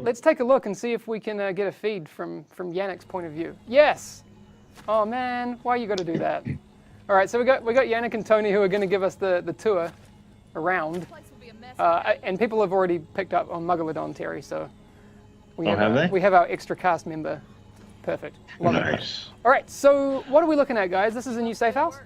let's take a look and see if we can get a feed from Yannick's point of view. Yes. Oh man, why you got to do that? All right, so we got Yannick and Tony who are going to give us the tour around, and people have already picked up on Megalodon, Terry. So we have our extra cast member. Perfect. Love Nice. All right, so what are we looking at, guys? This is a new safe house?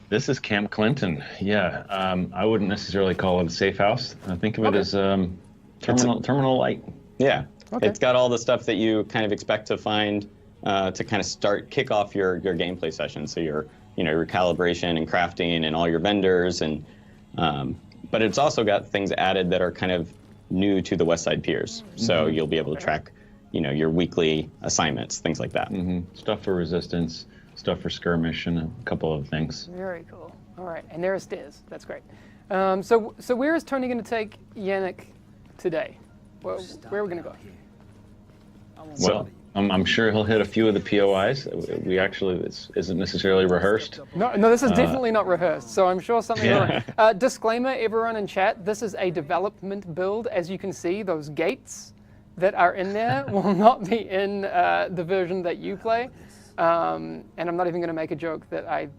This is Camp Clinton. Yeah, I wouldn't necessarily call it a safe house. I think of it as terminal light. Yeah, Okay. It's got all the stuff that you kind of expect to find to kind of kick off your gameplay session. So your calibration and crafting and all your vendors, and but it's also got things added that are kind of new to the West Side Piers. So you'll be able to track, your weekly assignments, things like that. Stuff for resistance, stuff for skirmish, and a couple of things. Very cool. All right, and there are stairs. That's great. So where is Tony going to take Yannick today? Where are we going to go? Well, I'm sure he'll hit a few of the POIs. This isn't necessarily rehearsed. No, this is definitely not rehearsed, so I'm sure something disclaimer, everyone in chat, this is a development build. As you can see, those gates that are in there will not be in the version that you play. And I'm not even going to make a joke that I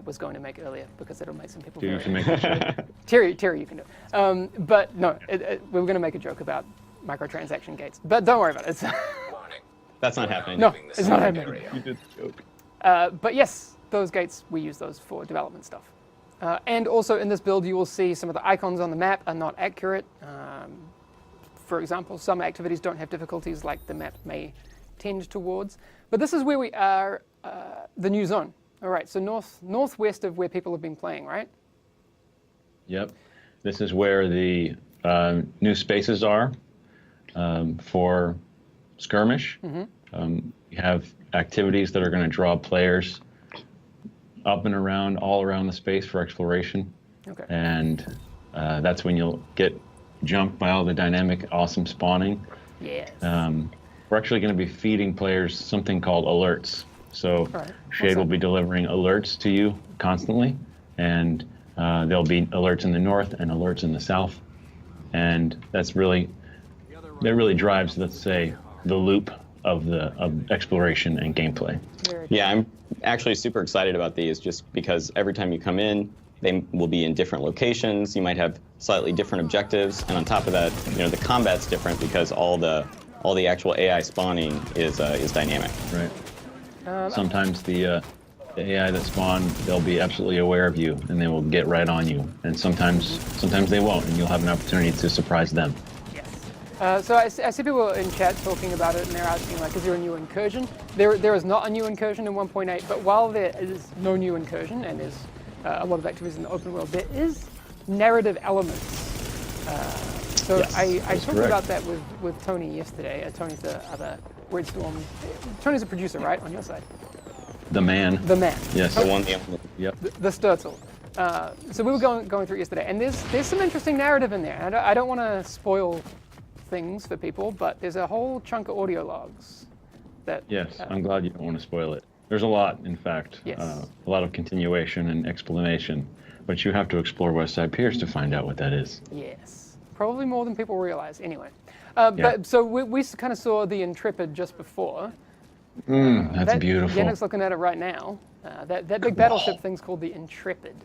was going to make earlier, because it'll make some people Dude, you very can make a joke. Terry, you can do it. But no, we were going to make a joke about microtransaction gates. But don't worry about it. That's not happening. No, it's not happening. You did the joke. But yes, those gates, we use those for development stuff. And also in this build, you will see some of the icons on the map are not accurate. For example, some activities don't have difficulties like the map may tend towards. But this is where we are, the new zone. All right, so northwest of where people have been playing, right? Yep. This is where the new spaces are for skirmish. You have activities that are going to draw players up and around, all around the space for exploration. Okay. And that's when you'll get jumped by all the dynamic, awesome spawning. Yes. We're actually going to be feeding players something called alerts. So Right. Shade will be delivering alerts to you constantly, and there'll be alerts in the north and alerts in the south. And that really drives, let's say, the loop of exploration and gameplay. Yeah, I'm actually super excited about these, just because every time you come in, they will be in different locations. You might have slightly different objectives, and on top of that, the combat's different because all the actual AI spawning is dynamic. Right. Sometimes the AI that spawn, they'll be absolutely aware of you, and they will get right on you. And sometimes they won't, and you'll have an opportunity to surprise them. Yes. So I see people in chat talking about it, and they're asking, like, is there a new incursion? There is not a new incursion in 1.8, but while there is no new incursion, and there's a lot of activities in the open world, there is narrative elements. So Yes, I that's talked correct. about that with Tony yesterday. Tony's the other Redstorm. Tony's a producer, right, on your side? The man. The man. Yes. The one, the only. Yep. The Sturtle. So we were going through it yesterday, and there's some interesting narrative in there. And I don't want to spoil things for people, but there's a whole chunk of audio logs that. Yes, I'm glad you don't want to spoil it. There's a lot, in fact. Yes. A lot of continuation and explanation, but you have to explore West Side Piers to find out what that is. Yes, probably more than people realize. Anyway, but so we kind of saw the Intrepid just before. That's beautiful. Yannick's looking at it right now. That big battleship thing's called the Intrepid.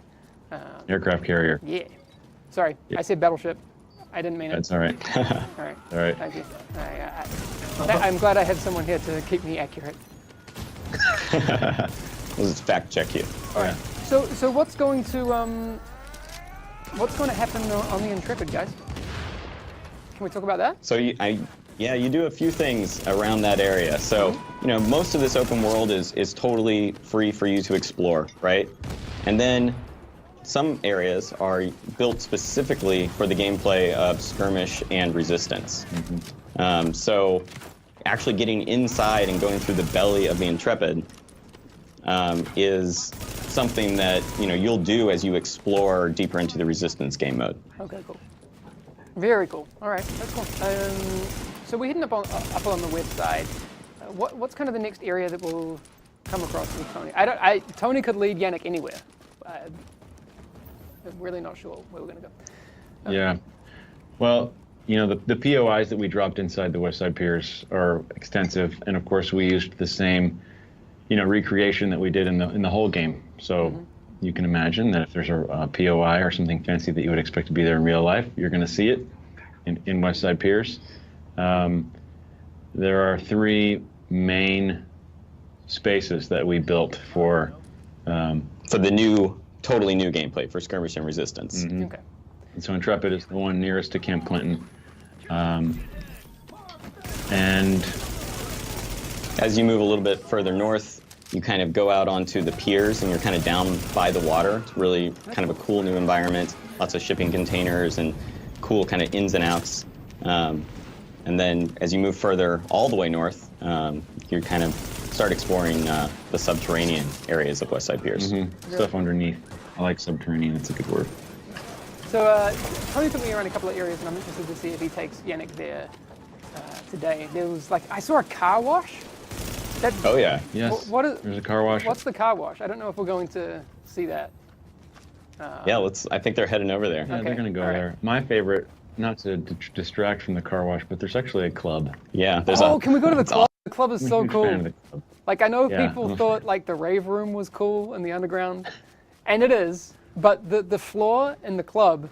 Aircraft carrier. Yeah. Sorry, I said battleship. I didn't mean it. That's all right. All right. All right. Thank you. I'm glad I have someone here to keep me accurate. Let's fact check you. All right. So what's going to happen on the Intrepid, guys? Can we talk about that? So you do a few things around that area. So, most of this open world is totally free for you to explore, right? And then some areas are built specifically for the gameplay of skirmish and resistance. So actually getting inside and going through the belly of the Intrepid is something that you'll do as you explore deeper into the resistance game mode. Okay, cool. Very cool. All right, that's cool. So we're heading up on the west side. What's kind of the next area that we'll come across with Tony? Tony could lead Yannick anywhere. I'm really not sure where we're going to go. Yeah. Well, the POIs that we dropped inside the West Side Piers are extensive, and of course we used the same, recreation that we did in the whole game. So you can imagine that if there's a POI or something fancy that you would expect to be there in real life, you're going to see it in West Side Piers. There are 3 main spaces that we built for the totally new gameplay for Skirmish and Resistance. Okay. And so Intrepid is the one nearest to Camp Clinton. And as you move a little bit further north, you kind of go out onto the piers and you're kind of down by the water. It's really kind of a cool new environment. Lots of shipping containers and cool kind of ins and outs. And then as you move further all the way north, you kind of start exploring the subterranean areas of West Side Piers. stuff underneath. I like subterranean, that's a good word. So Tony took me around a couple of areas, and I'm interested to see if he takes Yannick there today. There was I saw a car wash. Oh yeah. Yes, there's a car wash. What's the car wash? I don't know if we're going to see that. Yeah, I think they're heading over there. Yeah, Okay, they're going to go all right. there. My favorite, not to distract from the car wash, but there's actually a club. Yeah, there's Can we go to the club? The club is so Huge cool. fan of the club. I know Yeah. people thought the rave room was cool in the underground, and it is, but the floor in the club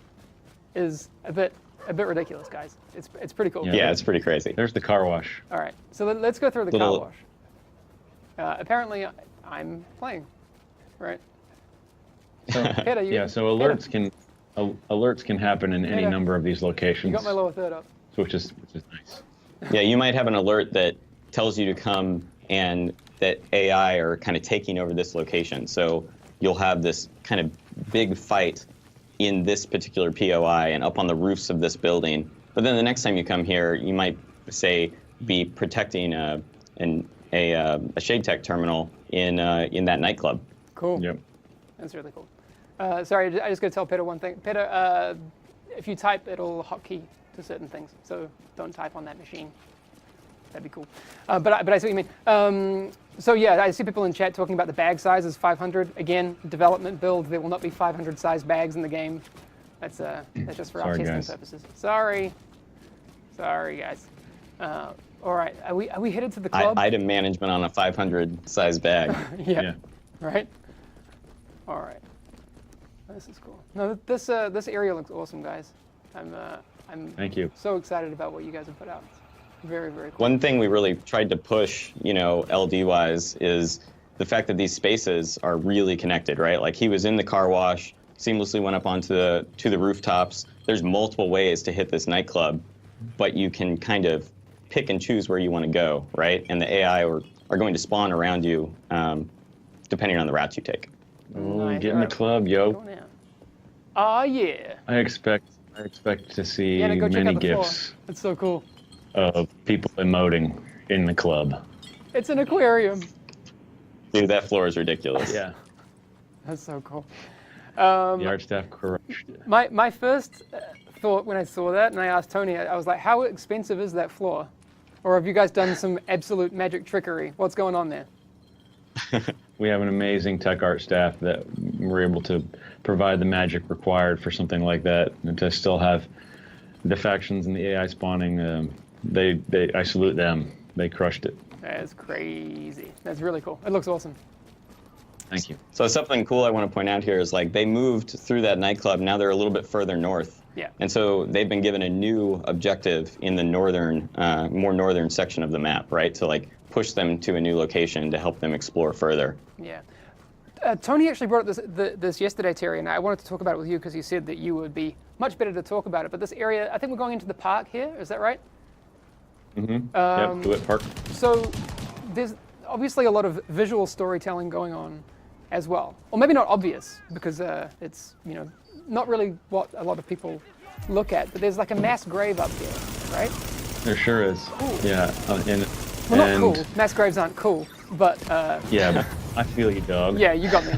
is a bit ridiculous, guys. It's pretty cool. Yeah, it's pretty crazy. There's the car wash. All right, so let's go through the Little- car wash. Apparently, I'm playing, right? So, Peter, you, so alerts can happen in any Peter, number of these locations, you got my lower third up. which is nice. Yeah, you might have an alert that tells you to come and that AI are kind of taking over this location. So you'll have this kind of big fight in this particular POI and up on the roofs of this building. But then the next time you come here, you might, say, be protecting a Shade Tech terminal in that nightclub. Cool. Yep. That's really cool. Sorry, I just got to tell Peter one thing. Peter, if you type, it'll hotkey to certain things, so don't type on that machine. That'd be cool. But I see what you mean. So yeah, I see people in chat talking about the bag size is 500. Again, development build. There will not be 500 size bags in the game. That's just for our Sorry, testing guys. purposes. Sorry, guys. All right, are we headed to the club? Item management on a 500 size bag. Yeah. Right. All right. This is cool. No, this area looks awesome, guys. I'm Thank you. so excited about what you guys have put out. Very, very cool. One thing we really tried to push, LD-wise, is the fact that these spaces are really connected, right? Like he was in the car wash, seamlessly went up onto the rooftops. There's multiple ways to hit this nightclub, but you can kind of pick and choose where you want to go, right? And the AI are going to spawn around you, depending on the routes you take. Oh, Nice. get in the club, yo. Go now. Oh yeah. I expect to see Yeah, go check out many the floor. gifs It's so cool. of people emoting in the club. It's an aquarium. Dude, that floor is ridiculous. Yeah. That's so cool. The art staff crushed it. My first thought when I saw that, and I asked Tony, I was like, how expensive is that floor? Or have you guys done some absolute magic trickery? What's going on there? We have an amazing tech art staff that were able to provide the magic required for something like that, and to still have the factions and the AI spawning. I salute them. They crushed it. That's crazy. That's really cool. It looks awesome. Thank you. So something cool I want to point out here is they moved through that nightclub. Now they're a little bit further north. Yeah. And so they've been given a new objective in the more northern section of the map, right? To push them to a new location to help them explore further. Yeah. Tony actually brought up this yesterday, Terry, and I wanted to talk about it with you because you said that you would be much better to talk about it. But this area, I think we're going into the park here. Is that right? Mm-hmm. Yep, DeWitt Park. So there's obviously a lot of visual storytelling going on as well. Or maybe not obvious because it's, not really what a lot of people look at. But there's a mass grave up here, right? There sure is. Cool. Yeah. Well, not cool. Mass graves aren't cool, but... Yeah, but I feel you, dog. Yeah, you got me.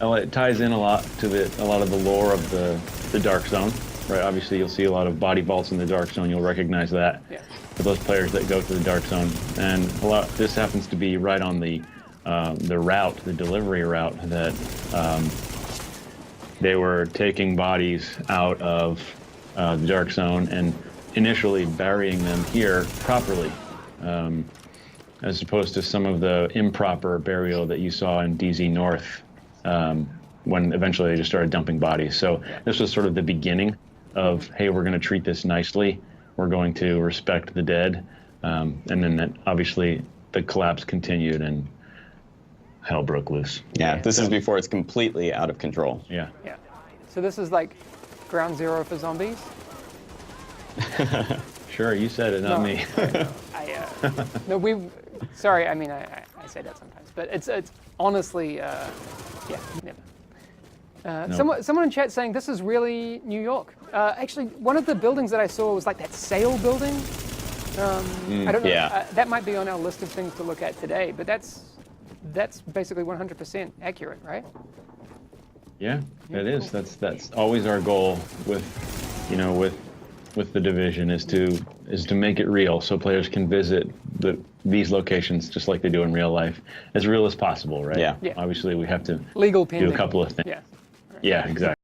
Well, it ties in a lot to a lot of the lore of the Dark Zone, right? Obviously, you'll see a lot of body vaults in the Dark Zone. You'll recognize that Yeah. for those players that go to the Dark Zone. And this happens to be right on the route, the delivery route that they were taking bodies out of the dark zone, and initially burying them here properly, as opposed to some of the improper burial that you saw in DZ North, when eventually they just started dumping bodies. So this was sort of the beginning of, hey, we're going to treat this nicely. We're going to respect the dead. And then that, obviously the collapse continued and hell broke loose. Yeah, this is before it's completely out of control. Yeah. Yeah. So this is like ground zero for zombies? Sure, you said it, not me. No, sorry, I mean, I say that sometimes, but it's honestly, yeah, never. No. Someone in chat saying this is really New York. Actually, one of the buildings that I saw was like that sail building. I don't know. Yeah. That might be on our list of things to look at today, but that's basically 100% accurate, right? Yeah, that is. That's always our goal with the division is to make it real, so players can visit these locations just like they do in real life, as real as possible, right? Yeah. Yeah. Obviously, we have to Legal do pending. a couple of things. Yeah. Yeah, exactly.